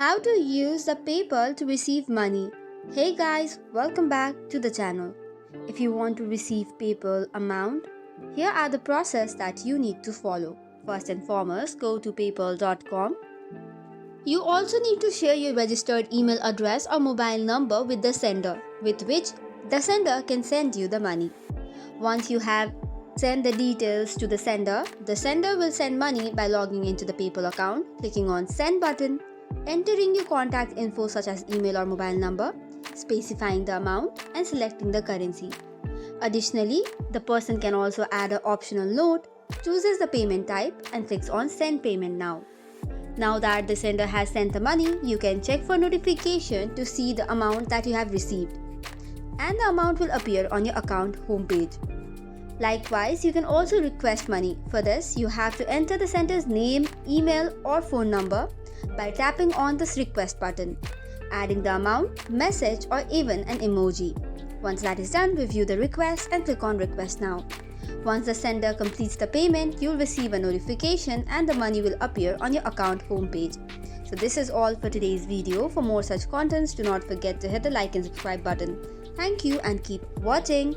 How to use the PayPal to receive money. Hey guys, welcome back to the channel. If you want to receive PayPal amount, here are the process that you need to follow. First and foremost, go to paypal.com. You also need to share your registered email address or mobile number with the sender, with which the sender can send you the money. Once you have sent the details to the sender will send money by logging into the PayPal account, clicking on send button, entering your contact info such as email or mobile number, specifying the amount and selecting the currency. Additionally, the person can also add an optional note, chooses the payment type and clicks on send payment now. Now that the sender has sent the money, you can check for notification to see the amount that you have received, and the amount will appear on your account homepage. Likewise, you can also request money. For this, you have to enter the sender's name, email or phone number by tapping on this request button, adding the amount, message or even an emoji. Once that is done, review the request and click on request now. Once the sender completes the payment, you'll receive a notification and the money will appear on your account homepage. So this is all for today's video. For more such contents, do not forget to hit the like and subscribe button. Thank you and keep watching.